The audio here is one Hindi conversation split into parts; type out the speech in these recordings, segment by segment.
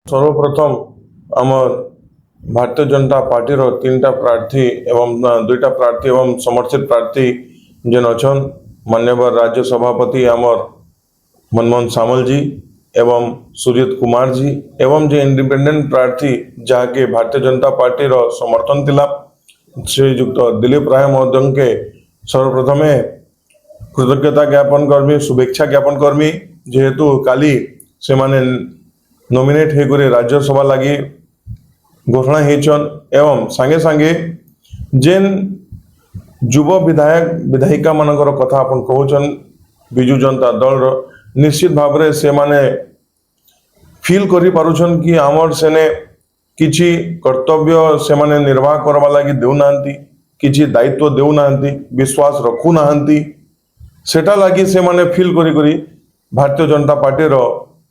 सर्वप्रथम आमर भारतीय जनता पार्टी रो 3टा प्रार्थी एवं 2टा प्रार्थी एवं समर्थित प्रार्थी जेन अच्छन मान्यवर राज्य सभापति आमर मनमोहन सामल जी एवं सुजीत कुमार जी एवं जे इंडिपेंडेंट प्रार्थी जहाँके भारतीय जनता पार्टी रो समर्थन थिला श्रीयुक्त दिलीप राय महोदय के सर्वप्रथमे कृतज्ञता ज्ञापन करमी शुभेच्छा ज्ञापन करमी जेहेतु काली से माने नॉमिनेट होकर राज्यसभा लगी घोषणा होचन एवं सांगे सांगे जेन युव विधायक विधायिका मानकर कथा अपन कहउछन बिजु जनता दल रो निश्चित भाव रे से माने फील करि पारुछन कि आमर सेने किछि कर्तव्य से माने निर्वाह करबा लागि देउ नांती किछि दायित्व देउ नांती विश्वास रखु नांती सेटा लागि से माने फील करि करि भारतीय जनता पार्टी रो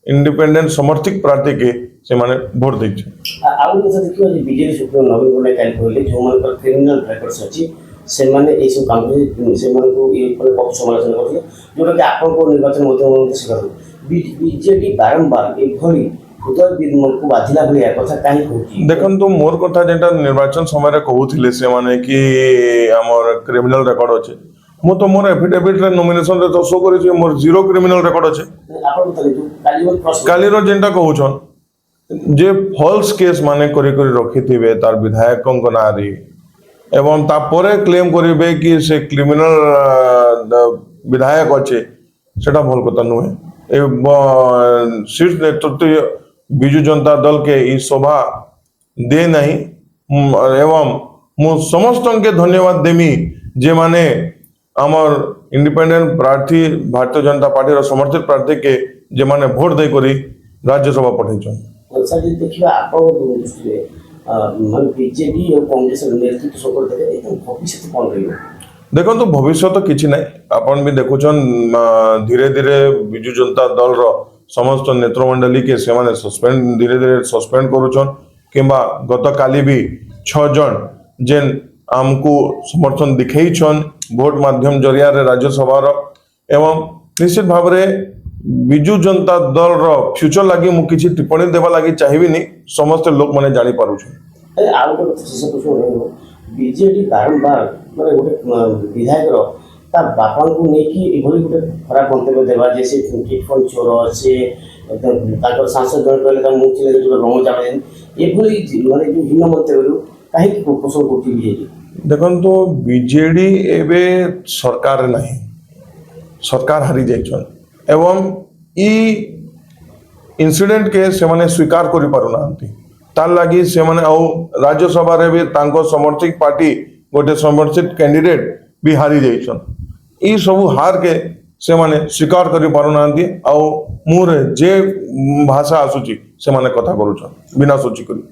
इंडिपेंडेंट समर्थित प्रार्थी के से माने वोट दैछ आउ कथा देखियो जे बीजेपी सुप्रीम नवीन पट्टनायक काल कहले जो मानकर क्रिमिनल रेकर्ड्स अछि से माने ए सब काम से माने को ये पक्ष समालोचना करथिले जोटा कि आपन को निर्वाचन मध्य से कर बीजेपी बारंबार ए भली खुदर विदमन को बाधिला भली कथा काहे कहउची देखन तो मोर कथा जेटा निर्वाचन समय रे कहउथिले से माने कि हमर क्रिमिनल रिकॉर्ड अछि मो तो मोर एफिडेविट रे नॉमिनेशन रे तो शो करै छै मोर जीरो क्रिमिनल रिकॉर्ड अछि आपन तो काली रो जेंटा कहउछन जे फॉल्स केस माने करी करी रखिथिबे तार विधायकक नारी एवं तापरे क्लेम करिबे कि से क्रिमिनल विधायक अच्छे सेटा भल कथा नुहे शीर्ष नेतृत्व बिजु जनता दल के ई शोभा दे नहीं एवं मु समस्त के धन्यवाद देमी जे माने आमर इंडिपेंडेंट प्रार्थी भारतीय जनता पार्टी रो समर्थित प्रार्थी के जे माने वोट दे करी राज्यसभा पठैछन सर देखिए आप मान बीजेपी और कांग्रेस नेतृत्व सपोर्ट करे एकदम भविष्य कौन रही देखो तो भविष्य तो किछि नहीं अपन भी देखुछन धीरे धीरे बिजु जनता दल रो समस्त नेतृमंडली के से माने सस्पेंड धीरे धीरे सस्पेंड करूछन किंबा गत काली भी 6 जन जेन हमको समर्थन दिखैछन वोट माध्यम जरिया रे राज्यसभा रो एवं निश्चित भाव रे बिजु जनता दल रो फ्यूचर लागि मु किछि टिप्पणी देबा लागि चाहिबिनी समस्त लोक माने जानि पारुछन आउ तो से कुछ रहबो बीजेपी बारंबार माने गोटे विधायक रो ता बापन को नै कि एभली गोटे खराब मंतव्य देबा जैसे चिट फंड चोर से ताकर सांसद जन कहले ता मुख ले जो रंग जाबेन एभली माने जो भिन्न मंतव्य काहे कि प्रपोजल करथि बीजेपी देखन तो बीजेडी एबे सरकार नहीं सरकार हारी जाइछन एवं ई इंसिडेंट के से माने स्वीकार करि पारु नांती तार लागि से माने औ राज्यसभा रे भी तांको समर्थित पार्टी गोटे समर्थित कैंडिडेट भी हारी जाइछन ई सब हार के से माने स्वीकार करि पारु नांती औ मुरे जे भाषा आसुची से माने कथा करूछन बिना सोची करी